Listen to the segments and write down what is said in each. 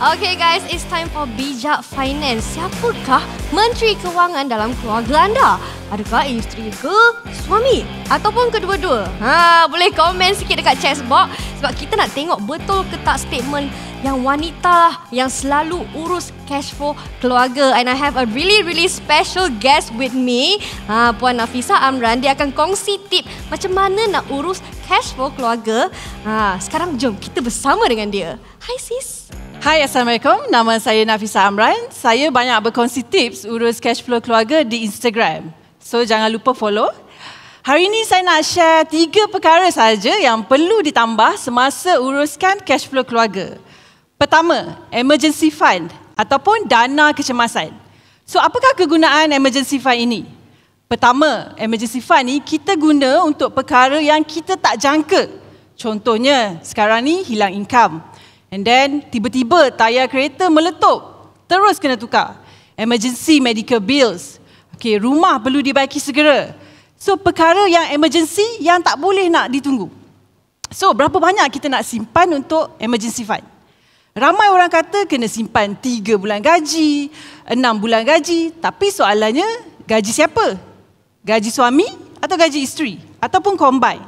Okay guys, it's time for Bijak Finance. Siapakah Menteri Kewangan dalam keluarga anda? Adakah isteri ke suami? Ataupun kedua-dua? Boleh komen sikit dekat chat box sebab kita nak tengok betul ke tak statement yang wanita lah yang selalu urus cash flow keluarga. And I have a really special guest with me, Puan Nafisa Amran. Dia akan kongsi tip macam mana nak urus cash flow keluarga. Sekarang jom kita bersama dengan dia. Hai sis. Hai, Assalamualaikum. Nama saya Nafisa Amran. Saya banyak berkongsi tips urus cash flow keluarga di Instagram. So, jangan lupa follow. Hari ini saya nak share 3 perkara saja yang perlu ditambah semasa uruskan cash flow keluarga. Pertama, emergency fund ataupun dana kecemasan. So, apakah kegunaan emergency fund ini? Pertama, emergency fund ni kita guna untuk perkara yang kita tak jangka. Contohnya, sekarang ni hilang income. And then, tiba-tiba tayar kereta meletup. Terus kena tukar. Emergency medical bills. Okay, rumah perlu dibaiki segera. So, perkara yang emergency yang tak boleh nak ditunggu. So, berapa banyak kita nak simpan untuk emergency fund? Ramai orang kata kena simpan 3 bulan gaji, 6 bulan gaji. Tapi soalannya, gaji siapa? Gaji suami atau gaji isteri? Ataupun combine?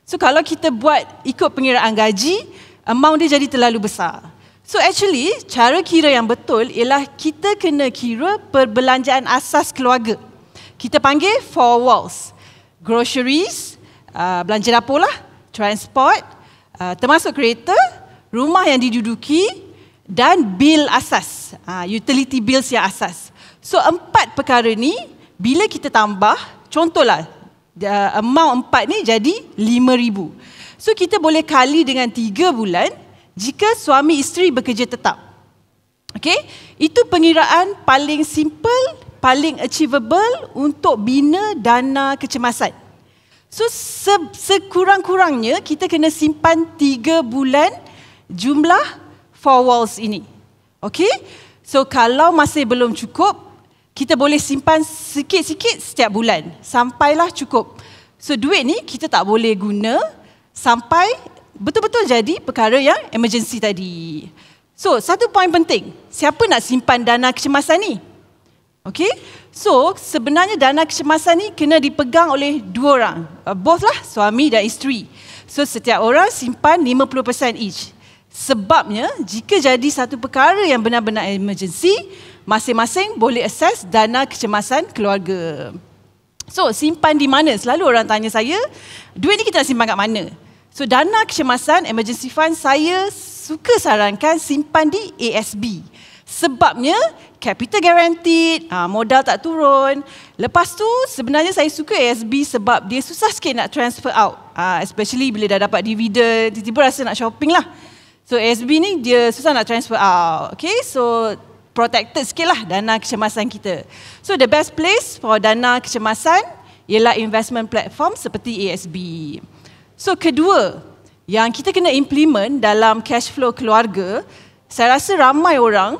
So, kalau kita buat ikut pengiraan gaji, amount dia jadi terlalu besar. So actually, cara kira yang betul ialah kita kena kira perbelanjaan asas keluarga. Kita panggil 4 walls. Groceries, belanja dapur lah, transport, termasuk kereta, rumah yang diduduki dan bil asas, utility bills yang asas. So 4 perkara ni, bila kita tambah, contohlah, amount 4 ni jadi RM5,000. So, kita boleh kali dengan 3 bulan jika suami isteri bekerja tetap. Okay? Itu pengiraan paling simple, paling achievable untuk bina dana kecemasan. So, sekurang-kurangnya kita kena simpan 3 bulan jumlah 4 walls ini. Okay? So, kalau masih belum cukup, kita boleh simpan sikit-sikit setiap bulan. Sampailah cukup. So, duit ni kita tak boleh guna sampai betul-betul jadi perkara yang emergency tadi. So, satu poin penting. Siapa nak simpan dana kecemasan ni? Okay? So, sebenarnya dana kecemasan ni kena dipegang oleh 2 orang. Both lah, suami dan isteri. So, setiap orang simpan 50% each. Sebabnya, jika jadi satu perkara yang benar-benar emergency, masing-masing boleh akses dana kecemasan keluarga. So, simpan di mana? Selalu orang tanya saya, duit ni kita nak simpan kat mana? So, dana kecemasan, emergency fund, saya suka sarankan simpan di ASB. Sebabnya, capital guaranteed, modal tak turun. Lepas tu, sebenarnya saya suka ASB sebab dia susah sikit nak transfer out. Especially bila dah dapat dividen, tiba-tiba rasa nak shopping lah. So, ASB ni dia susah nak transfer out. Okay, so protected sikit lah dana kecemasan kita. So, the best place for dana kecemasan ialah investment platform seperti ASB. So, kedua, yang kita kena implement dalam cash flow keluarga, saya rasa ramai orang,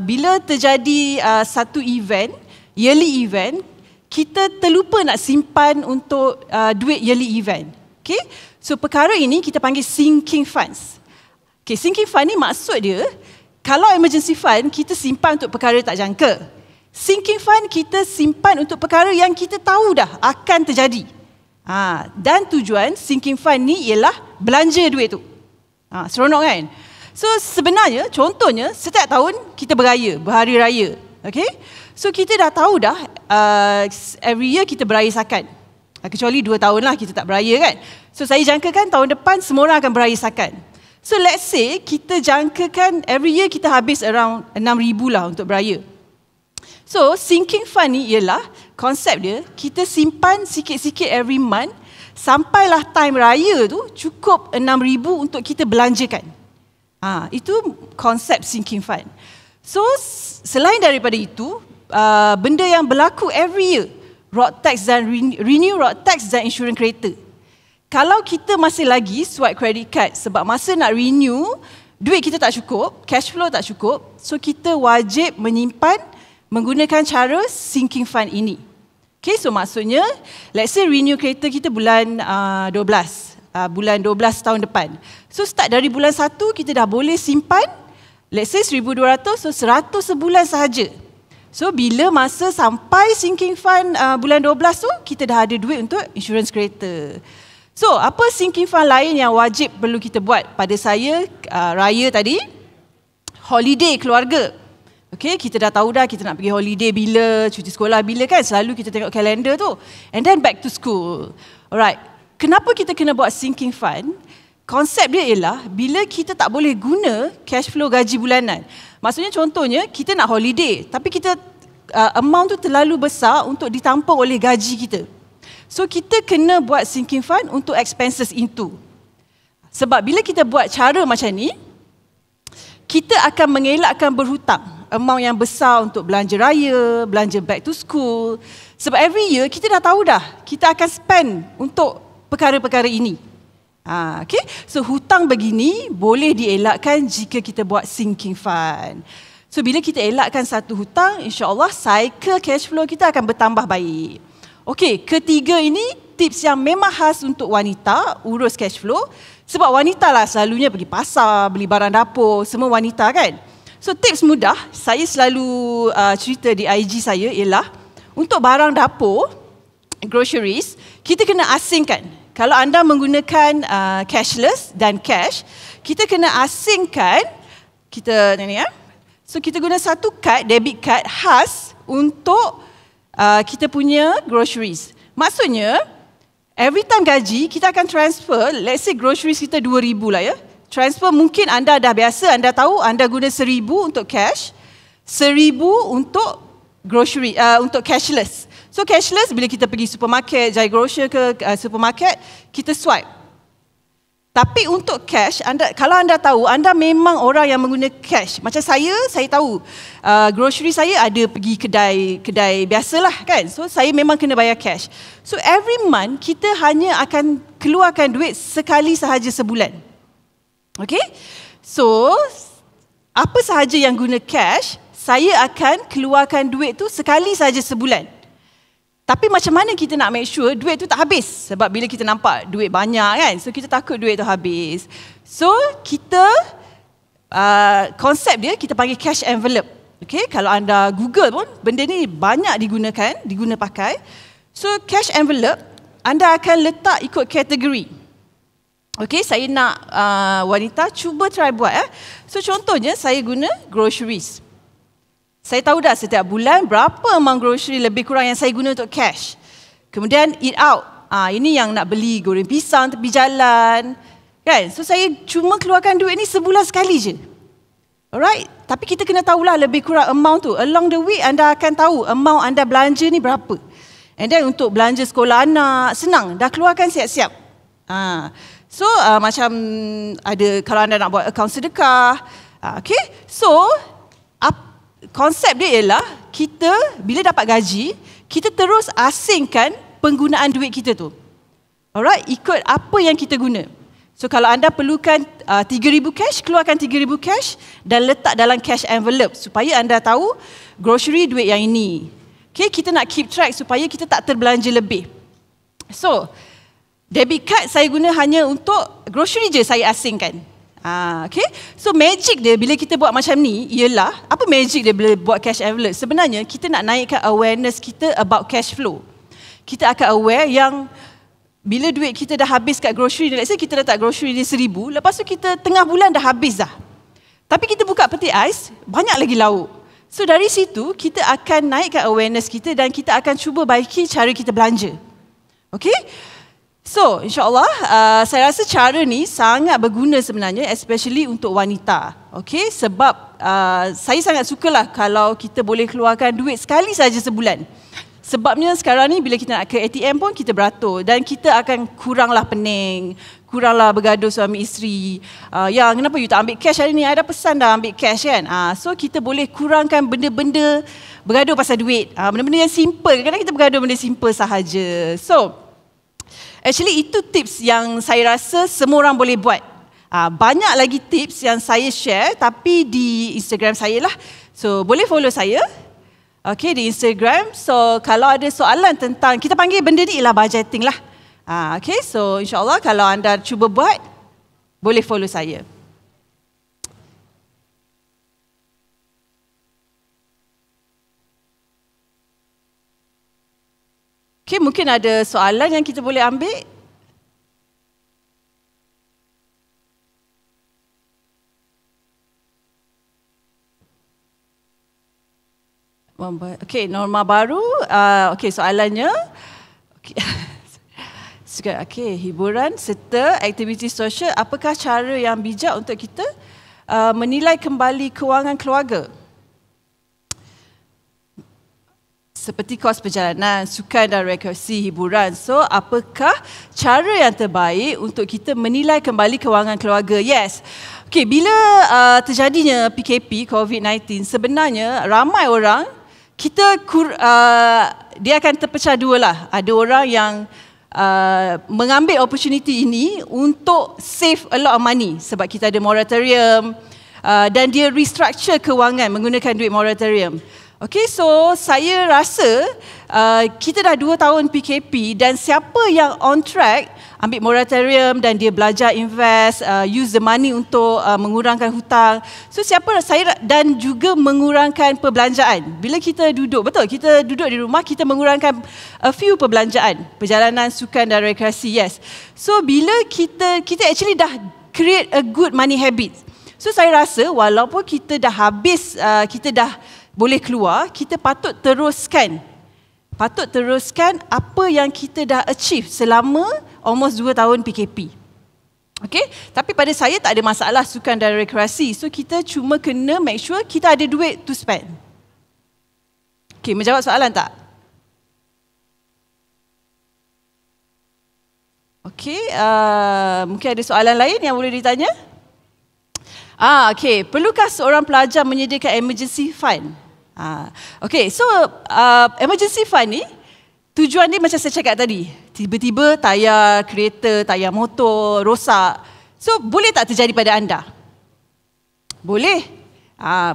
bila terjadi satu event, yearly event, kita terlupa nak simpan untuk duit yearly event. Okay? So, perkara ini kita panggil sinking funds. Okay, sinking fund ni maksud dia, kalau emergency fund, kita simpan untuk perkara tak jangka. Sinking fund, kita simpan untuk perkara yang kita tahu dah akan terjadi. Dan tujuan sinking fund ni ialah belanja duit tu. Seronok kan? So, sebenarnya, contohnya, setiap tahun kita beraya, berhari raya. Okay? So, kita dah tahu dah, every year kita beraya zakat. Kecuali 2 tahun lah kita tak beraya kan? So, saya jangkakan tahun depan semua orang akan beraya zakat. So, let's say kita jangkakan every year kita habis around 6,000 lah untuk beraya. So, sinking fund ni ialah konsep dia, kita simpan sikit-sikit every month, sampailah time raya tu cukup 6,000 untuk kita belanjakan. Itu konsep sinking fund. So, selain daripada itu, benda yang berlaku every year, road tax dan renew road tax dan insurans kereta. Kalau kita masih lagi swipe credit card sebab masa nak renew, duit kita tak cukup, cash flow tak cukup, so kita wajib menyimpan menggunakan cara sinking fund ini. Okay, so maksudnya, let's say renew kereta kita bulan 12 tahun depan. So start dari bulan 1, kita dah boleh simpan Let's say 1,200, so 100 sebulan sahaja. So bila masa sampai sinking fund bulan 12 tu, kita dah ada duit untuk insurans kereta. So apa sinking fund lain yang wajib perlu kita buat? Pada saya, raya tadi, holiday keluarga. Okay, kita dah tahu dah kita nak pergi holiday bila, cuti sekolah bila kan, selalu kita tengok kalender tu. And then back to school. Alright, kenapa kita kena buat sinking fund? Konsep dia ialah bila kita tak boleh guna cash flow gaji bulanan. Maksudnya contohnya kita nak holiday tapi kita amount tu terlalu besar untuk ditampung oleh gaji kita. So kita kena buat sinking fund untuk expenses into. Sebab bila kita buat cara macam ni, kita akan mengelakkan berhutang. Amount yang besar untuk belanja raya, belanja back to school. Sebab every year kita dah tahu dah kita akan spend untuk perkara-perkara ini. Okay? So hutang begini boleh dielakkan jika kita buat sinking fund. So bila kita elakkan satu hutang, insya-Allah cycle cash flow kita akan bertambah baik. Okey, ketiga ini tips yang memang khas untuk wanita urus cash flow. Sebab wanita lah selalunya pergi pasar, beli barang dapur, semua wanita kan. So tips mudah, saya selalu cerita di IG saya ialah untuk barang dapur, groceries, kita kena asingkan. Kalau anda menggunakan cashless dan cash, kita kena asingkan, kita ni ya. So kita guna satu kad, debit card khas untuk kita punya groceries. Maksudnya, every time gaji, kita akan transfer, let's say groceries kita 2,000 lah ya. Transfer mungkin anda dah biasa, anda tahu anda guna 1,000 untuk cash, 1,000 untuk grocery, untuk cashless. So cashless bila kita pergi supermarket, Jaya Grocer ke supermarket, kita swipe. Tapi untuk cash, kalau anda tahu, anda memang orang yang mengguna cash. Macam saya tahu grocery saya ada pergi kedai biasalah kan. So saya memang kena bayar cash. So every month kita hanya akan keluarkan duit sekali sahaja sebulan. Okay? So apa sahaja yang guna cash, saya akan keluarkan duit tu sekali sahaja sebulan. Tapi macam mana kita nak make sure duit tu tak habis? Sebab bila kita nampak duit banyak kan, so kita takut duit tu habis. So kita, konsep dia kita panggil cash envelope. Okay, kalau anda Google pun, benda ni banyak diguna pakai. So cash envelope, anda akan letak ikut kategori. Okay, saya nak wanita cuba try buat. So contohnya saya guna groceries. Saya tahu dah setiap bulan berapa amount grocery lebih kurang yang saya guna untuk cash. Kemudian eat out. Ini yang nak beli goreng pisang tepi jalan. Kan? So saya cuma keluarkan duit ni sebulan sekali je. Alright? Tapi kita kena tahulah lebih kurang amount tu. Along the week anda akan tahu amount anda belanja ni berapa. And then untuk belanja sekolah anak, senang. Dah keluarkan siap-siap. So macam ada kalau anda nak buat akaun sedekah. Okay? So konsep dia ialah kita bila dapat gaji, kita terus asingkan penggunaan duit kita tu. Alright, ikut apa yang kita guna. So kalau anda perlukan 3,000 cash, keluarkan 3,000 cash dan letak dalam cash envelope supaya anda tahu grocery duit yang ini. Okay, kita nak keep track supaya kita tak terbelanja lebih. So, debit card saya guna hanya untuk grocery je saya asingkan. Okay. So magic dia bila kita buat macam ni ialah, apa magic dia bila buat cash envelope? Sebenarnya kita nak naikkan awareness kita about cash flow. Kita akan aware yang bila duit kita dah habis kat grocery, let's say kita letak grocery ni 1,000, lepas tu kita tengah bulan dah habis dah. Tapi kita buka peti ais, banyak lagi lauk. So dari situ kita akan naikkan awareness kita dan kita akan cuba baiki cara kita belanja. Okay. So, insyaAllah, saya rasa cara ni sangat berguna sebenarnya, especially untuk wanita. Okay, sebab saya sangat sukalah kalau kita boleh keluarkan duit sekali saja sebulan. Sebabnya sekarang ni bila kita nak ke ATM pun kita beratur dan kita akan kuranglah pening, kuranglah bergaduh suami isteri. Yang kenapa you tak ambil cash hari ni? I dah pesan dah ambil cash kan? So, kita boleh kurangkan benda-benda bergaduh pasal duit. Benda-benda yang simple. Kadang-kadang kita bergaduh benda simple sahaja. So, actually itu tips yang saya rasa semua orang boleh buat. Banyak lagi tips yang saya share tapi di Instagram saya lah. So boleh follow saya. Okay, di Instagram. So kalau ada soalan tentang, kita panggil benda ni ialah budgeting lah. Okay, so insyaAllah kalau anda cuba buat, boleh follow saya. Okay, mungkin ada soalan yang kita boleh ambil. Okay, norma baru. Okay, soalannya. Okay. Okay, hiburan serta aktiviti sosial. Apakah cara yang bijak untuk kita menilai kembali kewangan keluarga? Seperti kos perjalanan, sukan dan rekreasi, hiburan. So, apakah cara yang terbaik untuk kita menilai kembali kewangan keluarga? Yes. Okay, bila terjadinya PKP, COVID-19, sebenarnya ramai orang, dia akan terpecah dua lah. Ada orang yang mengambil opportunity ini untuk save a lot of money sebab kita ada moratorium dan dia restructure kewangan menggunakan duit moratorium. Okay, so saya rasa kita dah 2 tahun PKP dan siapa yang on track ambil moratorium dan dia belajar invest, use the money untuk mengurangkan hutang. So dan juga mengurangkan perbelanjaan. Bila kita duduk di rumah, kita mengurangkan a few perbelanjaan, perjalanan, sukan dan rekreasi. Yes. So bila kita actually dah create a good money habit. So saya rasa walaupun kita dah habis, kita dah boleh keluar, kita patut teruskan apa yang kita dah achieve selama almost 2 tahun PKP. Okay? Tapi pada saya tak ada masalah sukan dan rekreasi. So kita cuma kena make sure kita ada duit to spend. Okay, menjawab soalan tak? Okay, mungkin ada soalan lain yang boleh ditanya? Okay, perlukah seorang pelajar menyediakan emergency fund? Okay, so emergency fund ni tujuan dia macam saya cakap tadi, tiba-tiba tayar kereta, tayar motor rosak. So boleh tak terjadi pada anda? Boleh.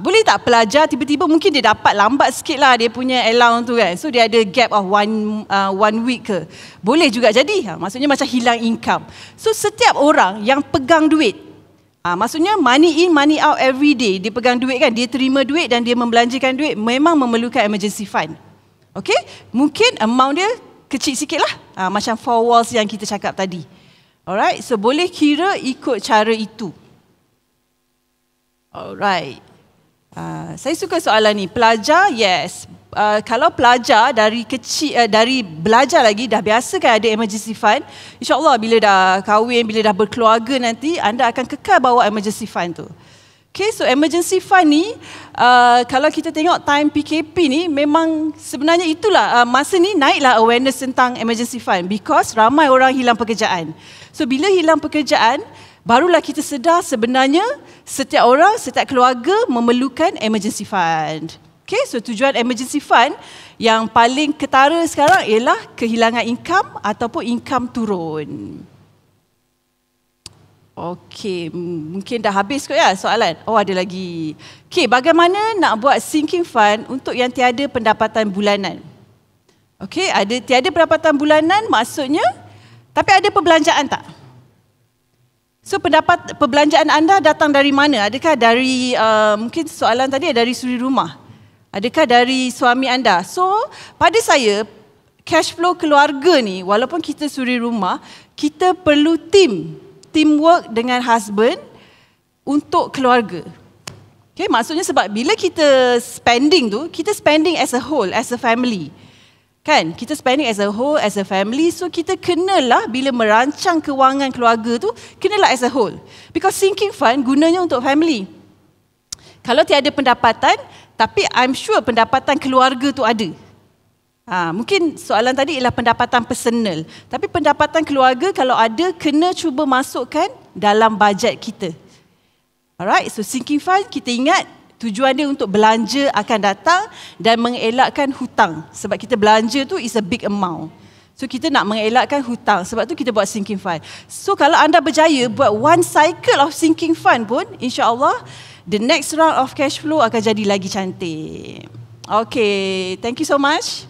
Boleh tak pelajar tiba-tiba mungkin dia dapat lambat sikit lah dia punya allowance tu kan. So dia ada gap of one week ke. Boleh juga jadi. Maksudnya macam hilang income. So setiap orang yang pegang duit, maksudnya money in, money out every day. Dia pegang duit kan, dia terima duit dan dia membelanjakan duit, memang memerlukan emergency fund. Okay, mungkin amount dia kecil sikit lah. Macam 4 walls yang kita cakap tadi. Alright, so boleh kira ikut cara itu. Alright. Saya suka soalan ni. Pelajar, yes. Kalau pelajar dari kecil, dari belajar lagi dah biasa kan ada emergency fund, insyaAllah bila dah kahwin, bila dah berkeluarga nanti, anda akan kekal bawa emergency fund tu. Okay, so emergency fund ni, kalau kita tengok time PKP ni, memang sebenarnya itulah, masa ni naiklah awareness tentang emergency fund because ramai orang hilang pekerjaan. So bila hilang pekerjaan, barulah kita sedar sebenarnya setiap orang, setiap keluarga memerlukan emergency fund. Okay, so tujuan emergency fund yang paling ketara sekarang ialah kehilangan income ataupun income turun. Okay, mungkin dah habis kot ya soalan. Oh, ada lagi. Okay, bagaimana nak buat sinking fund untuk yang tiada pendapatan bulanan? Okay, tiada pendapatan bulanan maksudnya, tapi ada perbelanjaan tak? So perbelanjaan anda datang dari mana? Adakah dari, mungkin soalan tadi dari suri rumah? Adakah dari suami anda? So, pada saya, cash flow keluarga ni, walaupun kita suri rumah, kita perlu teamwork dengan husband untuk keluarga. Okay, maksudnya sebab bila kita spending tu, kita spending as a whole, as a family. Kan? Kita spending as a whole, as a family. So, kita kenalah bila merancang kewangan keluarga tu, kenalah as a whole. Because sinking fund gunanya untuk family. Kalau tiada pendapatan, tapi I'm sure pendapatan keluarga tu ada. Mungkin soalan tadi ialah pendapatan personal. Tapi pendapatan keluarga kalau ada, kena cuba masukkan dalam bajet kita. Alright, so sinking fund kita ingat tujuan dia untuk belanja akan datang dan mengelakkan hutang. Sebab kita belanja tu is a big amount. So kita nak mengelakkan hutang. Sebab tu kita buat sinking fund. So kalau anda berjaya buat one cycle of sinking fund pun, insya-Allah the next round of cash flow akan jadi lagi cantik. Okay, thank you so much.